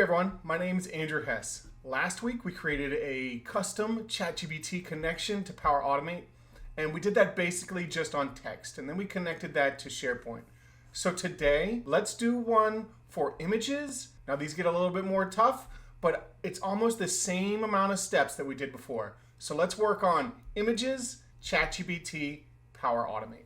everyone, my name is Andrew Hess. Last week we created a custom Chat-GPT connection to Power Automate, and we did that basically just on text, and then we connected that to SharePoint. So today, let's do one for images. Now these get a little bit more tough, but it's almost the same amount of steps that we did before. So let's work on images, Chat-GPT, Power Automate.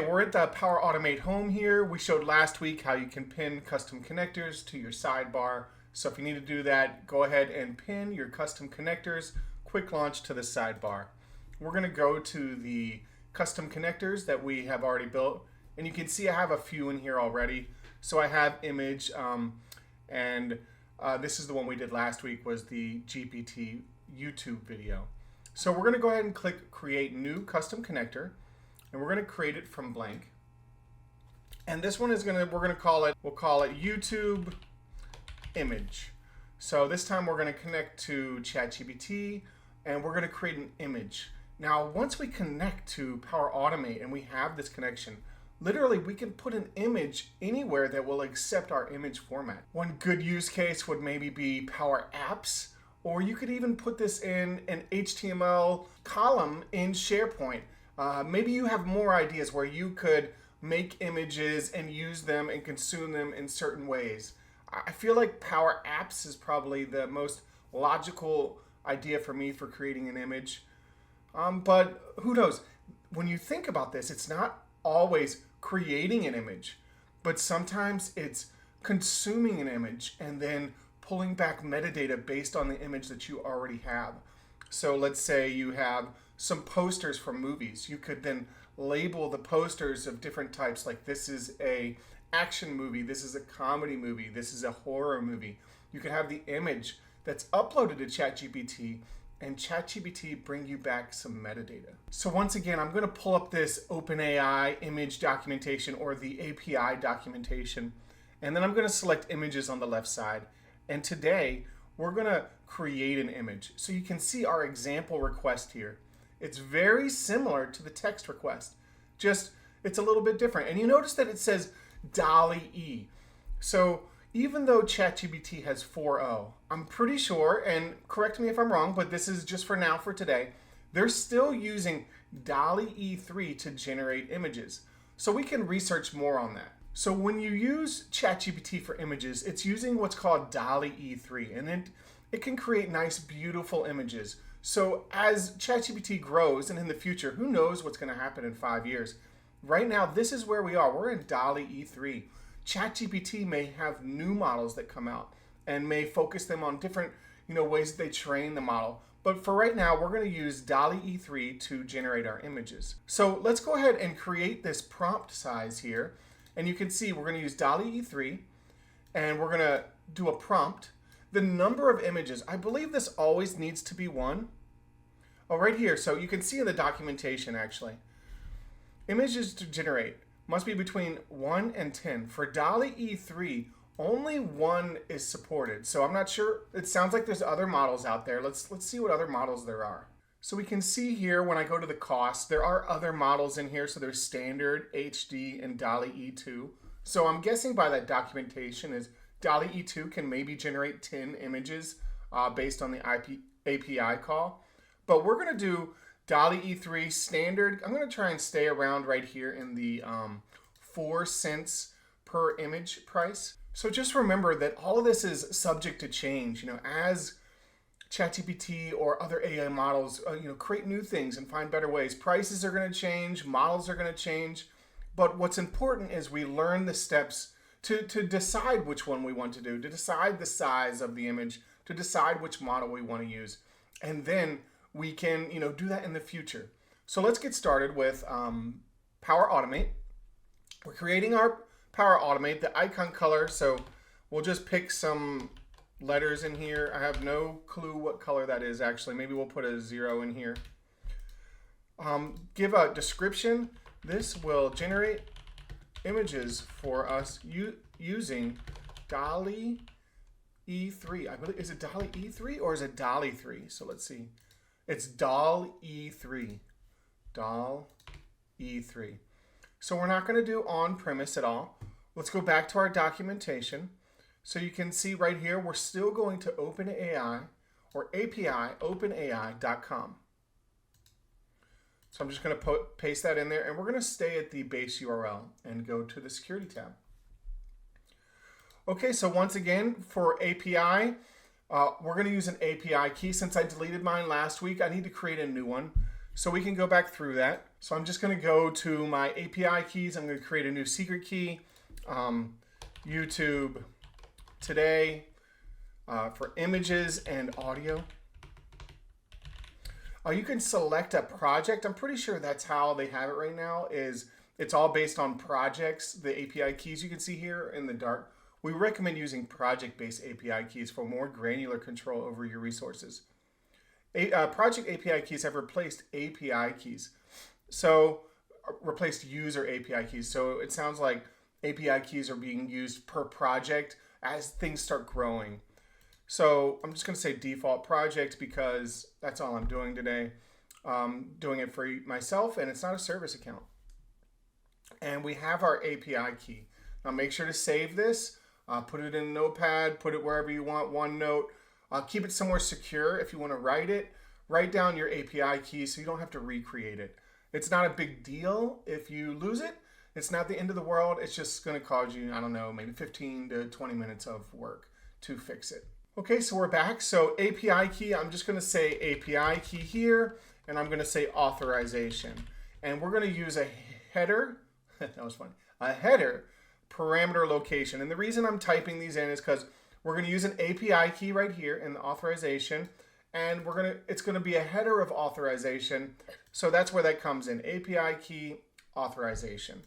We're at the Power Automate home here. We showed last week how you can pin custom connectors to your sidebar. So if you need to do that, go ahead and pin your custom connectors, quick launch to the sidebar. We're going to go to the custom connectors that we have already built. And you can see I have a few in here already. So I have image, and this is the one we did last week, was the GPT YouTube video. So we're going to go ahead and click Create New Custom Connector. And we're going to create it from blank. And this one is we'll call it YouTube image. So this time we're going to connect to ChatGPT and we're going to create an image. Now, once we connect to Power Automate and we have this connection, literally we can put an image anywhere that will accept our image format. One good use case would maybe be Power Apps, or you could even put this in an HTML column in SharePoint. Maybe you have more ideas where you could make images and use them and consume them in certain ways. I feel like Power Apps is probably the most logical idea for me for creating an image. But who knows? When you think about this, it's not always creating an image, but sometimes it's consuming an image and then pulling back metadata based on the image that you already have. So let's say you have some posters from movies. You could then label the posters of different types, like this is a action movie, this is a comedy movie, this is a horror movie. You could have the image that's uploaded to ChatGPT and ChatGPT bring you back some metadata. So once again, I'm going to pull up this Open AI image documentation, or the API documentation, and then I'm going to select images on the left side. And today we're going to create an image. So you can see our example request here. It's very similar to the text request, just it's a little bit different. And you notice that it says Dall-E. So even though ChatGPT has 4.0, I'm pretty sure, and correct me if I'm wrong, but this is just for now, for today, they're still using Dall-E 3 to generate images. So we can research more on that. So when you use ChatGPT for images, it's using what's called Dall-E 3, and it can create nice, beautiful images. So as ChatGPT grows, and in the future, who knows what's going to happen in 5 years. Right now, this is where we are. We're in Dall-E 3. ChatGPT may have new models that come out and may focus them on different ways that they train the model. But for right now, we're going to use Dall-E 3 to generate our images. So let's go ahead and create this prompt size here. And you can see we're going to use Dall-E 3, and we're going to do a prompt. The number of images, I believe this always needs to be 1. Oh, right here. So you can see in the documentation, actually. Images to generate must be between 1 and 10. For Dall-E 3, only 1 is supported. So I'm not sure. It sounds like there's other models out there. Let's see what other models there are. So we can see here when I go to the cost, there are other models in here. So there's standard, HD, and Dall-E 2. So I'm guessing by that documentation is Dall-E 2 can maybe generate 10 images based on the API call. But we're going to do Dall-E 3 standard. I'm going to try and stay around right here in the 4 cents per image price. So just remember that all of this is subject to change. As ChatGPT or other AI models create new things and find better ways, prices are going to change, models are going to change. But what's important is we learn the steps to decide which one we want to do, to decide the size of the image, to decide which model we want to use. And then we can do that in the future. So let's get started with Power Automate. We're creating our Power Automate, the icon color. So we'll just pick some letters in here. I have no clue what color that is, actually. Maybe we'll put a 0 in here. Give a description. This will generate images for us using Dall-E 3. I believe, is it Dall-E 3 or is it Dall-E 3? So let's see. It's Dall-E 3. Dall-E E3. So we're not going to do on-premise at all. Let's go back to our documentation. So you can see right here, we're still going to OpenAI or API, openai.com. So I'm just going to paste that in there, and we're going to stay at the base URL and go to the security tab. Okay, so once again, for API, we're going to use an API key. Since I deleted mine last week, I need to create a new one. So we can go back through that. So I'm just going to go to my API keys. I'm going to create a new secret key. YouTube today for images and audio. You can select a project. I'm pretty sure that's how they have it right now. It's all based on projects. The API keys you can see here in the dark. We recommend using project-based API keys for more granular control over your resources. Project API keys have replaced API keys. So replaced user API keys. So it sounds like API keys are being used per project as things start growing. So I'm just going to say default project because that's all I'm doing today. Doing it for myself, and it's not a service account. And we have our API key. Now make sure to save this. Put it in Notepad, put it wherever you want, OneNote. Keep it somewhere secure if you want to write it. Write down your API key so you don't have to recreate it. It's not a big deal if you lose it. It's not the end of the world. It's just going to cause you, I don't know, maybe 15 to 20 minutes of work to fix it. Okay, so we're back. So API key, I'm just going to say API key here, and I'm going to say authorization. And we're going to use a header. That was funny. A header parameter location. And the reason I'm typing these in is because we're going to use an API key right here in the authorization, and it's going to be a header of authorization. So that's where that comes in, API key authorization.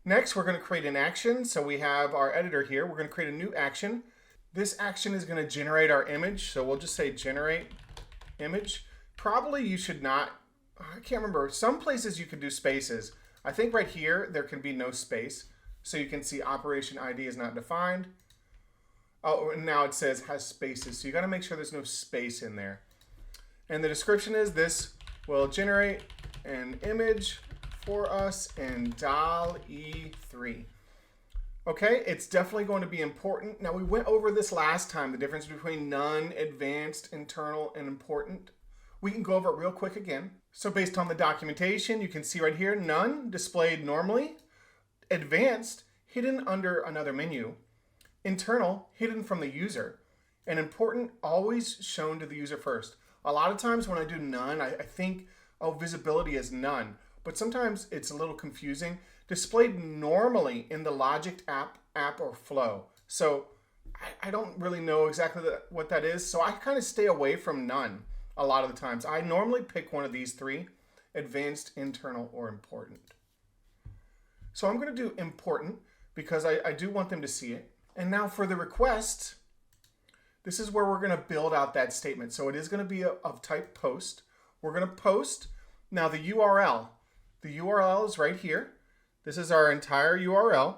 Next, we're going to create an action. So we have our editor here. We're going to create a new action. This action is going to generate our image. So we'll just say generate image. Probably you should not, I can't remember. Some places you can do spaces. I think right here, there can be no space. So you can see operation ID is not defined. Oh, and now it says has spaces. So you got to make sure there's no space in there. And the description is this will generate an image for us in Dall-E 3. Okay, it's definitely going to be important. Now we went over this last time, the difference between none, advanced, internal, and important. We can go over it real quick again. So based on the documentation, you can see right here, none displayed normally, advanced hidden under another menu, internal hidden from the user, and important always shown to the user first. A lot of times when I do none, I think, oh, visibility is none, but sometimes it's a little confusing. Displayed normally in the logic app or flow. So I don't really know exactly what that is. So I kind of stay away from none a lot of the times. I normally pick one of these three, advanced, internal, or important. So I'm going to do important because I do want them to see it. And now for the request, this is where we're going to build out that statement. So it is going to be of type post. We're going to post. Now the URL is right here. This is our entire URL.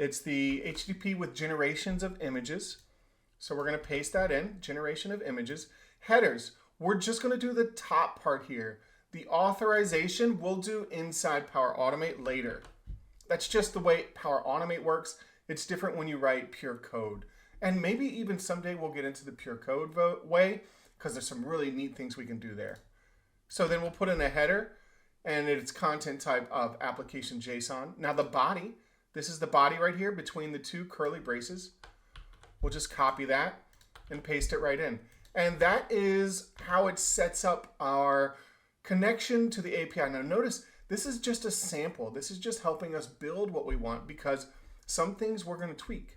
It's the HTTP with generations of images. So we're going to paste that in, generation of images. Headers, we're just going to do the top part here. The authorization we'll do inside Power Automate later. That's just the way Power Automate works. It's different when you write pure code. And maybe even someday we'll get into the pure code way because there's some really neat things we can do there. So then we'll put in a header and it's content type of application JSON. Now the body, this is the body right here between the two curly braces. We'll just copy that and paste it right in. And that is how it sets up our connection to the API. Now notice, this is just a sample. This is just helping us build what we want because some things we're going to tweak.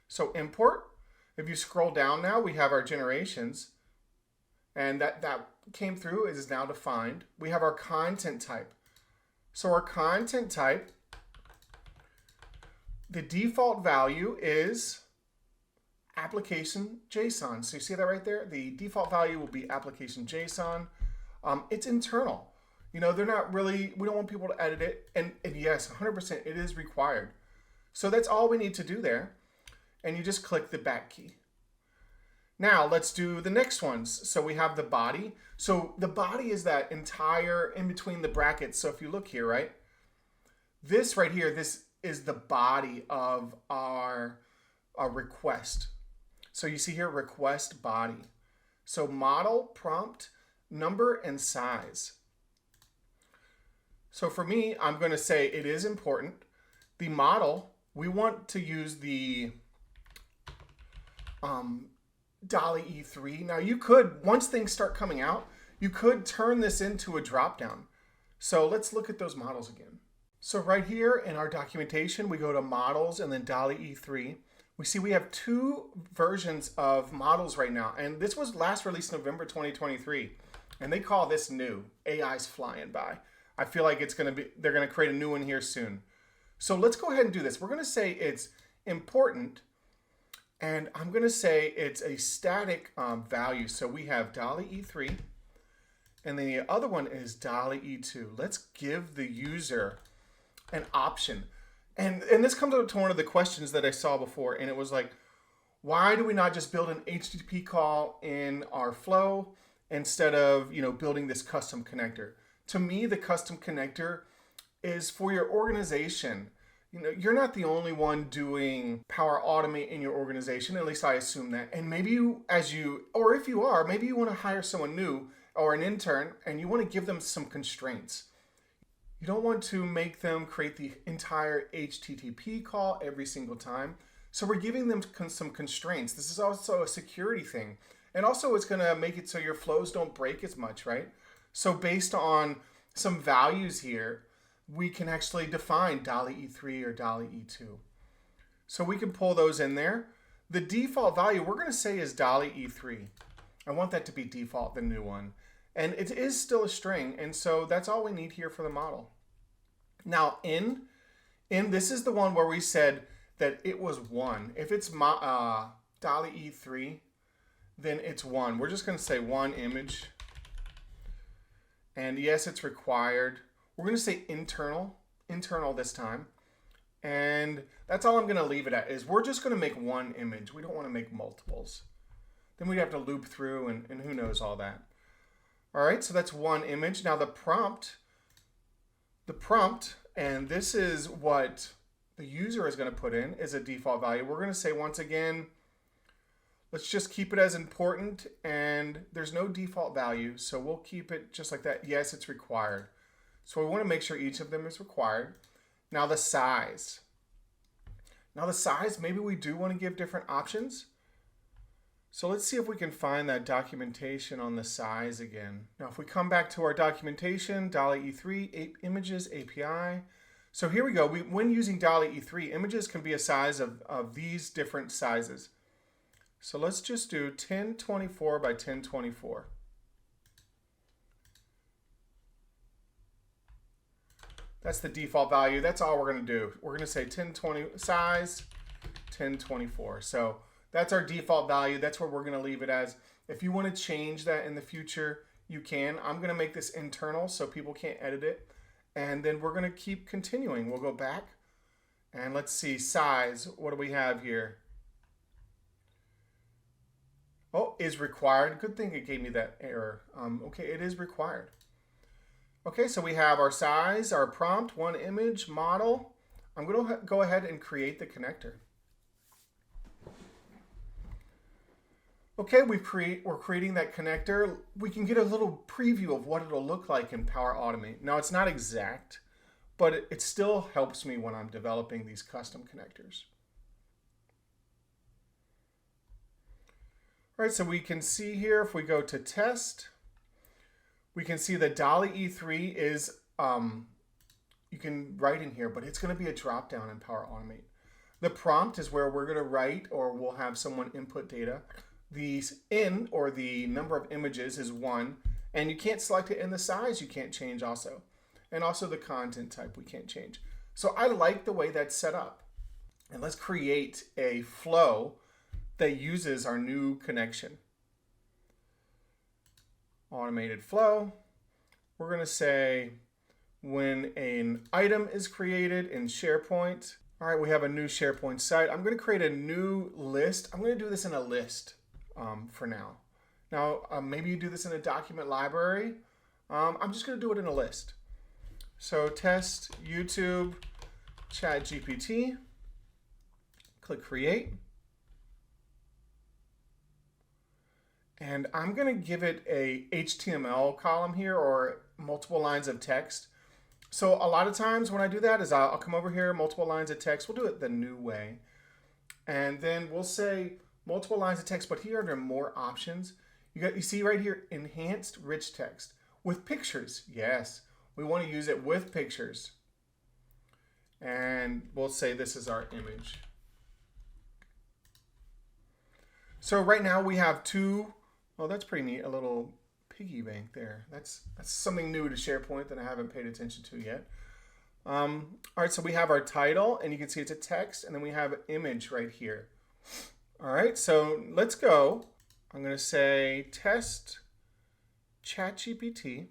So import, if you scroll down now, we have our generations. And that came through, it is now defined. We have our content type. So our content type, the default value is application JSON. So you see that right there? The default value will be application JSON. It's internal. You know, they're not really, we don't want people to edit it. And yes, 100%, it is required. So that's all we need to do there. And you just click the back key. Now let's do the next ones. So we have the body. So the body is that entire in between the brackets. So if you look here, right? This right here, this is the body of our request. So you see here, request body. So model, prompt, number, and size. So for me, I'm going to say it is important. The model, we want to use the Dall-E 3. Now you could, once things start coming out, you could turn this into a drop-down. So let's look at those models again. So right here in our documentation, we go to models and then Dall-E 3. We see we have two versions of models right now. And this was last released November 2023. And they call this new. AI's flying by. I feel like they're going to create a new one here soon. So let's go ahead and do this. We're going to say it's important. And I'm going to say it's a static value. So we have Dall-E 3. And then the other one is Dall-E 2. Let's give the user an option. And this comes up to one of the questions that I saw before. And it was like, why do we not just build an HTTP call in our flow instead of, building this custom connector? To me, the custom connector is for your organization. You're not the only one doing Power Automate in your organization. At least I assume that. And maybe or if you are, maybe you want to hire someone new or an intern and you want to give them some constraints. You don't want to make them create the entire HTTP call every single time. So we're giving them some constraints. This is also a security thing. And also it's going to make it so your flows don't break as much, right? So based on some values here, we can actually define Dall-E 3 or Dall-E 2. So we can pull those in there. The default value we're going to say is Dall-E 3. I want that to be default, the new one. And it is still a string, and so that's all we need here for the model. Now in this is the one where we said that it was 1. If it's Dall-E 3, then it's 1. We're just going to say 1 image. And yes, it's required. We're going to say internal this time. And that's all I'm going to leave it at, is we're just going to make 1 image. We don't want to make multiples. Then we'd have to loop through and who knows all that. All right, so that's 1 image. Now the prompt, and this is what the user is going to put in, is a default value. We're going to say once again, let's just keep it as important, and there's no default value, so we'll keep it just like that. Yes, it's required. So we want to make sure each of them is required. Now the size. Maybe we do want to give different options. So let's see if we can find that documentation on the size again. Now if we come back to our documentation, Dall-E 3, images API. So here we go. When using Dall-E 3, images can be a size of these different sizes. So let's just do 1024 by 1024. That's the default value. That's all we're going to do. We're going to say 1020 size, 1024. So that's our default value. That's what we're going to leave it as. If you want to change that in the future, you can. I'm going to make this internal so people can't edit it. And then we're going to keep continuing. We'll go back and let's see size. What do we have here? Oh, is required. Good thing it gave me that error. Okay, it is required. Okay, so we have our size, our prompt, 1 image, model. I'm going to go ahead and create the connector. Okay, we're creating that connector. We can get a little preview of what it'll look like in Power Automate. Now, it's not exact, but it still helps me when I'm developing these custom connectors. All right, so we can see here, if we go to test, we can see that Dall-E 3 is, you can write in here, but it's going to be a drop-down in Power Automate. The prompt is where we're going to write, or we'll have someone input data. The in, or the number of images, is 1, and you can't select it in the size, you can't change also. And also the content type we can't change. So I like the way that's set up. And let's create a flow that uses our new connection. Automated flow. We're going to say when an item is created in SharePoint. All right, we have a new SharePoint site. I'm going to create a new list. I'm going to do this in a list. for now. Now, maybe you do this in a document library. I'm just going to do it in a list. So test YouTube ChatGPT. Click create. And I'm going to give it a HTML column here or multiple lines of text. So a lot of times when I do that is I'll come over here, multiple lines of text. We'll do it the new way. And then we'll say multiple lines of text, but here are more options. You see right here, enhanced rich text with pictures. Yes, we want to use it with pictures. And we'll say this is our image. So right now we have two, well, that's pretty neat, a little piggy bank there. That's something new to SharePoint that I haven't paid attention to yet. All right, so we have our title, and you can see it's a text, and then we have an image right here. All right, so let's go. I'm going to say test ChatGPT.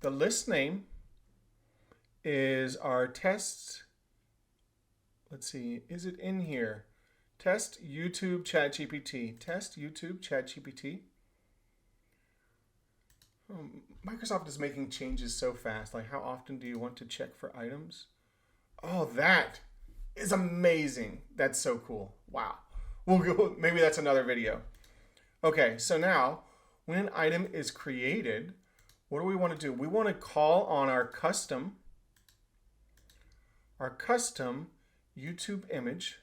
The list name is our test. Let's see, is it in here? Test YouTube ChatGPT. Test YouTube ChatGPT. Microsoft is making changes so fast. Like, how often do you want to check for items? Oh, that is amazing. That's so cool. Wow. We'll go, maybe that's another video. Okay, so now when an item is created, what do we want to do? We want to call on our custom YouTube image.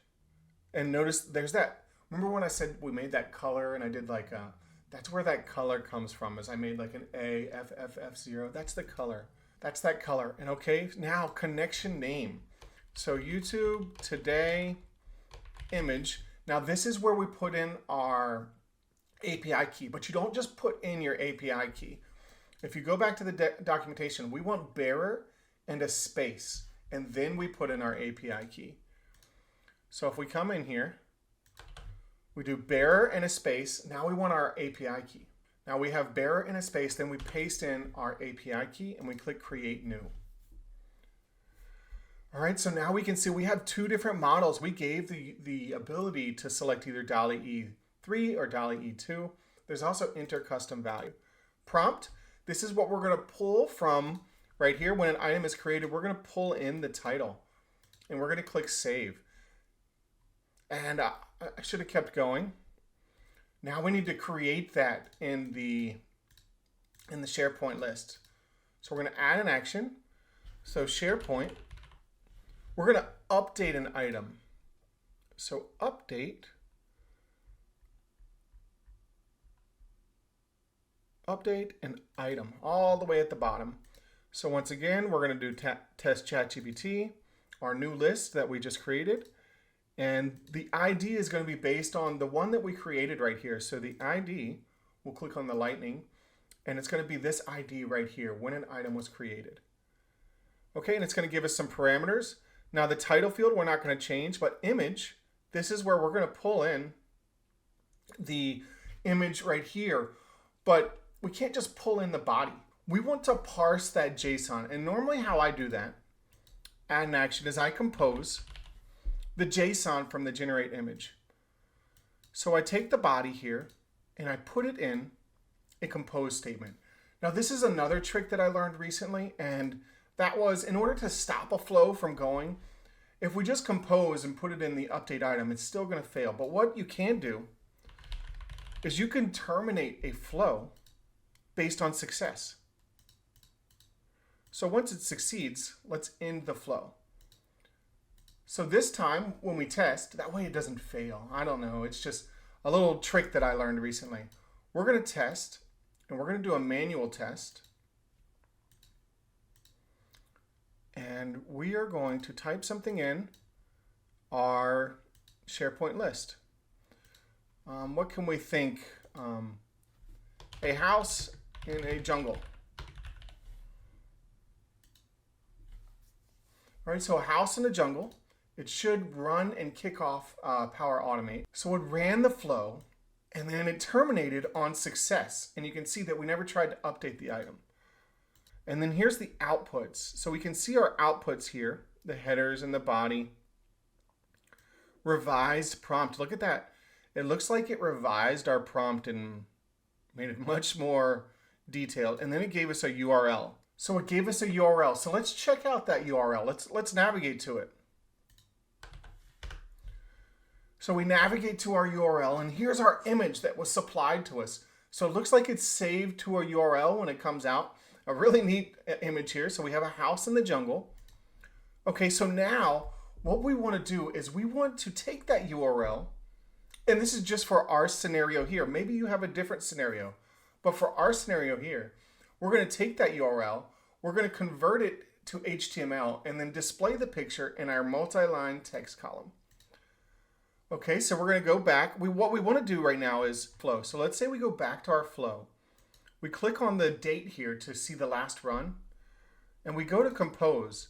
And notice there's that. Remember when I said we made that color and I did like a, that's where that color comes from, is I made like an AFFF0. That's the color. That's that color. And okay, now connection name. So YouTube today image. Now this is where we put in our API key, but you don't just put in your API key. If you go back to the documentation, we want bearer and a space, and then we put in our API key. So if we come in here, we do bearer and a space. Now we want our API key. Now we have bearer and a space, then we paste in our API key and we click create new. All right, so now we can see we have two different models. We gave the ability to select either Dall-E 3 or Dall-E 2. There's also enter custom value. Prompt, this is what we're gonna pull from right here. When an item is created, we're gonna pull in the title and we're gonna click save. And I should have kept going. Now we need to create that in the SharePoint list. So we're going to add an action. So SharePoint, we're going to update an item. So update an item all the way at the bottom. So once again, we're going to do test ChatGPT, our new list that we just created. And the ID is going to be based on the one that we created right here. So the ID, we'll click on the lightning, and it's going to be this ID right here, when an item was created. Okay, and it's going to give us some parameters. Now the title field, we're not going to change, but image, this is where we're going to pull in the image right here. But we can't just pull in the body. We want to parse that JSON. And normally how I do that, add an action, is I compose the JSON from the generate image. So I take the body here and I put it in a compose statement. Now this is another trick that I learned recently, and that was in order to stop a flow from going, if we just compose and put it in the update item, it's still going to fail. But what you can do is you can terminate a flow based on success. So once it succeeds, let's end the flow. So this time when we test, that way it doesn't fail. I don't know, it's just a little trick that I learned recently. We're going to test, and we're going to do a manual test. And we are going to type something in our SharePoint list. What can we think? A house in a jungle. All right, so a house in a jungle. It should run and kick off Power Automate. So it ran the flow, and then it terminated on success. And you can see that we never tried to update the item. And then here's the outputs. So we can see our outputs here, the headers and the body. Revised prompt. Look at that. it looks like it revised our prompt and made it much more detailed. And then it gave us a URL. So it gave us a URL. So let's check out that URL. Let's navigate to it. So we navigate to our URL, and here's our image that was supplied to us. So it looks like it's saved to a URL when it comes out. A really neat image here. So we have a house in the jungle. Okay, so now what we want to do is we want to take that URL, and this is just for our scenario here. Maybe you have a different scenario, but for our scenario here, we're going to take that URL, we're going to convert it to HTML, and then display the picture in our multi-line text column. Okay, so we're going to go back. What we want to do right now is flow. So let's say we go back to our flow. We click on the date here to see the last run, and we go to compose.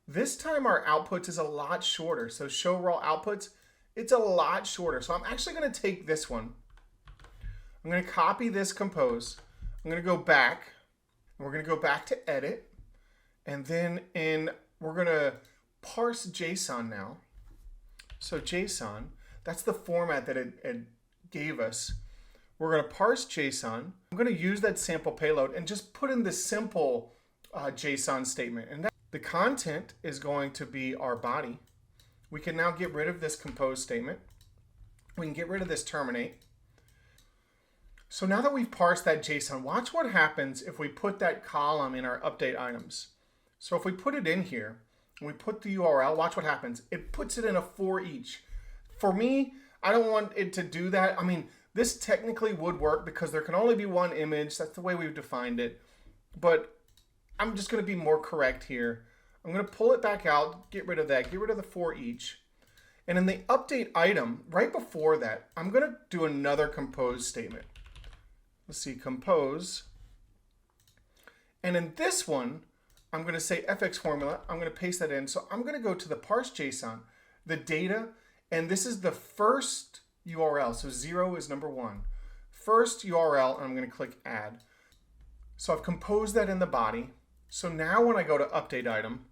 This time our output is a lot shorter. So show raw outputs, it's a lot shorter. So I'm actually going to take this one. I'm going to copy this compose. I'm going to go back, and we're going to go back to edit, and then we're going to parse JSON now. So JSON, that's the format that it gave us. We're going to parse JSON. I'm going to use that sample payload and just put in the simple JSON statement. And the content is going to be our body. We can now get rid of this compose statement. We can get rid of this terminate. So now that we've parsed that JSON, watch what happens if we put that column in our update items. So if we put it in here, and we put the URL, watch what happens. It puts it in a for each. For me, I don't want it to do that. I mean, this technically would work because there can only be one image. That's the way we've defined it. But I'm just going to be more correct here. I'm going to pull it back out, get rid of that, get rid of the for each. And in the update item, right before that, I'm going to do another compose statement. Let's see, compose. And in this one, I'm going to say fx formula. I'm going to paste that in. So I'm going to go to the parse JSON, the data, and this is the first URL. So 0 is number 1. First URL, and I'm going to click add. So I've composed that in the body. So now when I go to update item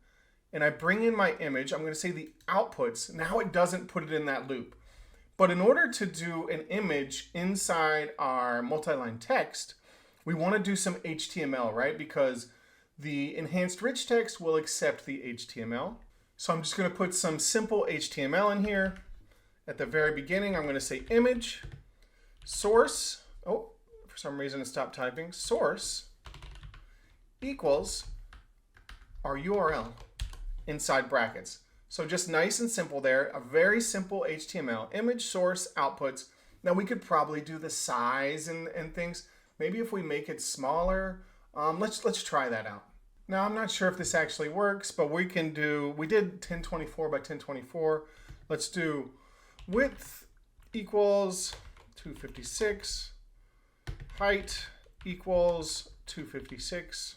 and I bring in my image, I'm going to say the outputs. Now it doesn't put it in that loop. But in order to do an image inside our multi-line text, we want to do some HTML, right? Because the enhanced rich text will accept the HTML. So I'm just going to put some simple HTML in here. At the very beginning, I'm going to say image, source. Oh, for some reason it stopped typing. Source equals our URL inside brackets. So just nice and simple there. A very simple HTML. Image, source, outputs. Now we could probably do the size and things. Maybe if we make it smaller. Let's try that out. Now I'm not sure if this actually works, but we did 1024 by 1024. Let's do width equals 256, height equals 256.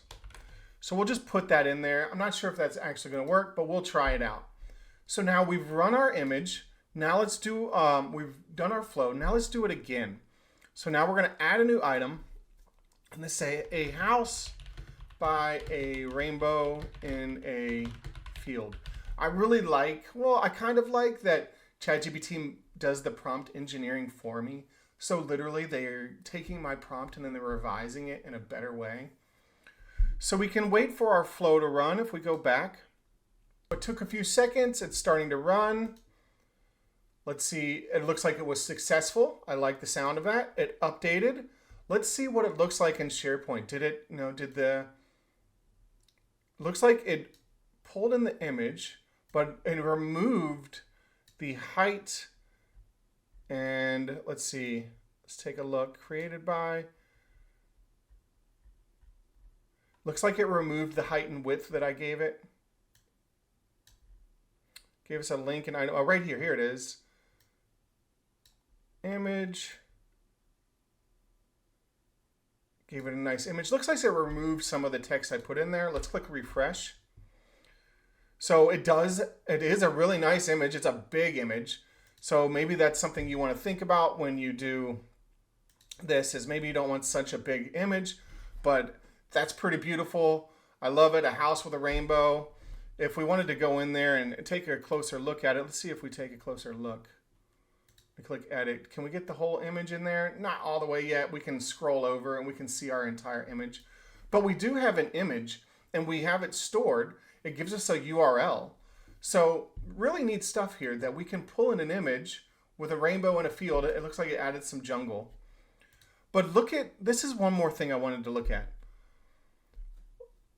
So we'll just put that in there. I'm not sure if that's actually going to work, but we'll try it out. So now we've run our image. Now let's do, we've done our flow. Now let's do it again. So now we're going to add a new item. And let's say a house by a rainbow in a field. I kind of like that ChatGPT does the prompt engineering for me. So literally they're taking my prompt and then they're revising it in a better way. So we can wait for our flow to run if we go back. It took a few seconds. It's starting to run. Let's see. It looks like it was successful. I like the sound of that. It updated. Let's see what it looks like in SharePoint. Looks like it pulled in the image, but it removed the height. And let's see. Let's take a look. Created by. Looks like it removed the height and width that I gave it. Gave us a link and item. Oh, right here. Here it is. Image. Gave it a nice image. Looks like it removed some of the text I put in there. Let's click refresh. So it is a really nice image. It's a big image. So maybe that's something you want to think about when you do this, is maybe you don't want such a big image, but that's pretty beautiful. I love it. A house with a rainbow. If we wanted to go in there and take a closer look at it, let's see if we take a closer look. I click edit. Can we get the whole image in there? Not all the way yet. We can scroll over and we can see our entire image. But we do have an image and we have it stored. It gives us a URL. So really neat stuff here that we can pull in an image with a rainbow and a field. It looks like it added some jungle. But look at, this is one more thing I wanted to look at.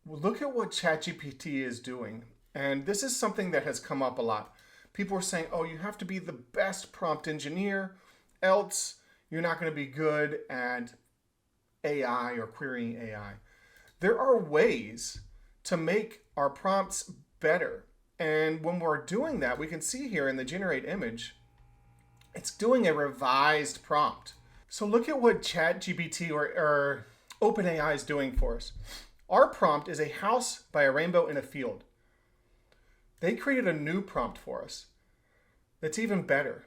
Look at what ChatGPT is doing. And this is something that has come up a lot. People are saying, oh, you have to be the best prompt engineer, else you're not going to be good at AI or querying AI. There are ways to make our prompts better. And when we're doing that, we can see here in the generate image, it's doing a revised prompt. So look at what Chat-GPT or Open AI is doing for us. Our prompt is a house by a rainbow in a field. They created a new prompt for us that's even better.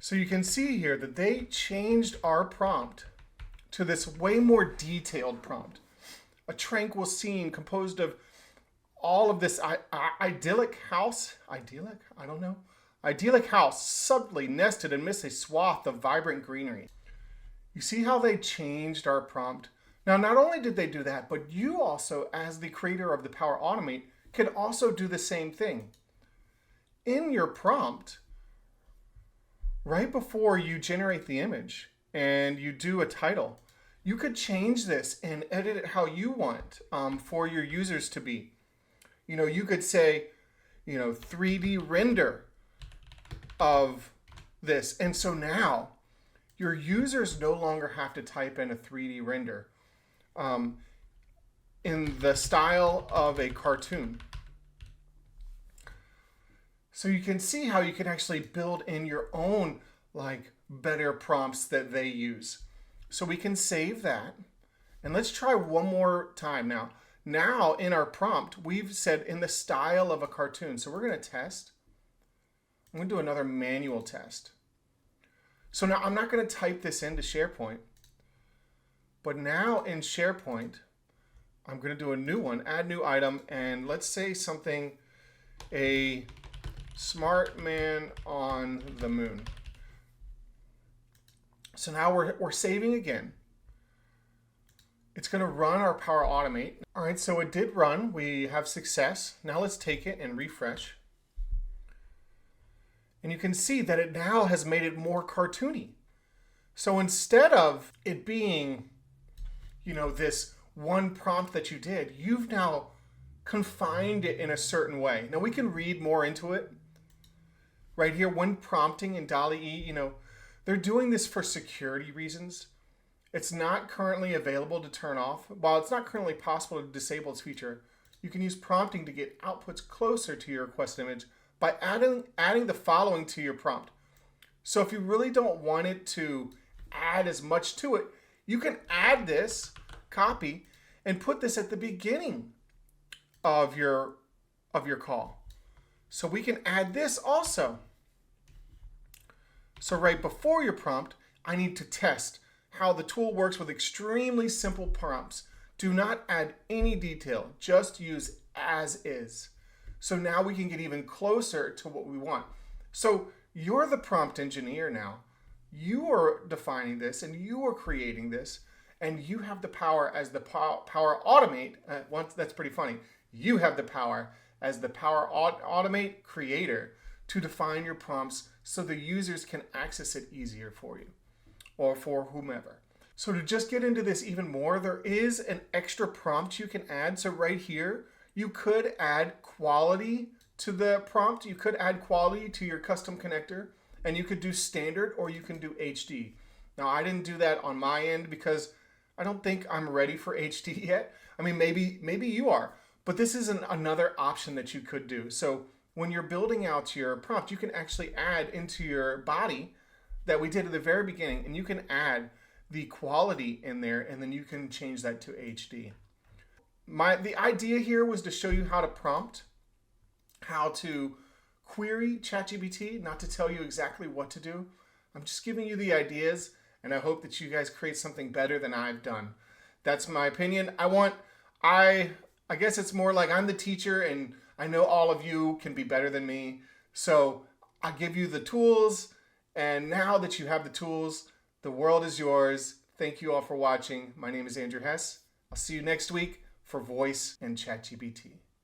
So you can see here that they changed our prompt to this way more detailed prompt. A tranquil scene composed of all of this idyllic house, idyllic house, subtly nested amidst a swath of vibrant greenery. You see how they changed our prompt? Now, not only did they do that, but you also, as the creator of the Power Automate, can also do the same thing. In your prompt, right before you generate the image and you do a title, you could change this and edit it how you want for your users to be. You know, you could say, 3D render of this. And so now your users no longer have to type in a 3D render in the style of a cartoon. So you can see how you can actually build in your own better prompts that they use. So we can save that. And let's try one more time now. Now in our prompt, we've said in the style of a cartoon. So we're going to test. I'm going to do another manual test. So now I'm not going to type this into SharePoint. But now in SharePoint, I'm going to do a new one, add new item, and let's say something, a smart man on the moon. So now we're saving again. It's going to run our Power Automate. All right, so it did run. We have success. Now let's take it and refresh. And you can see that it now has made it more cartoony. So instead of it being, this one prompt that you did, you've now confined it in a certain way. Now we can read more into it. Right here, when prompting in Dall-E, they're doing this for security reasons. It's not currently available to turn off. While it's not currently possible to disable its feature, you can use prompting to get outputs closer to your request image by adding the following to your prompt. So if you really don't want it to add as much to it, you can add this, copy, and put this at the beginning of your call. So we can add this also. So right before your prompt, I need to test how the tool works with extremely simple prompts. Do not add any detail, just use as is. So now we can get even closer to what we want. So you're the prompt engineer now. You are defining this and you are creating this, and you have the power as the Power Automate. That's pretty funny. You have the power as the Power Automate creator to define your prompts so the users can access it easier for you or for whomever. So to just get into this even more, there is an extra prompt you can add. So right here, you could add quality to the prompt. You could add quality to your custom connector, and you could do standard or you can do HD. Now I didn't do that on my end because I don't think I'm ready for HD yet. I mean, maybe you are, but this is another option that you could do. So when you're building out your prompt, you can actually add into your body that we did at the very beginning, and you can add the quality in there, and then you can change that to HD. The idea here was to show you how to prompt, how to query ChatGPT, not to tell you exactly what to do. I'm just giving you the ideas, and I hope that you guys create something better than I've done. That's my opinion. I guess it's more like I'm the teacher, and I know all of you can be better than me. So I give you the tools, And now that you have the tools, the world is yours. Thank you all for watching. My name is Andrew Hess. I'll see you next week for Voice and ChatGPT.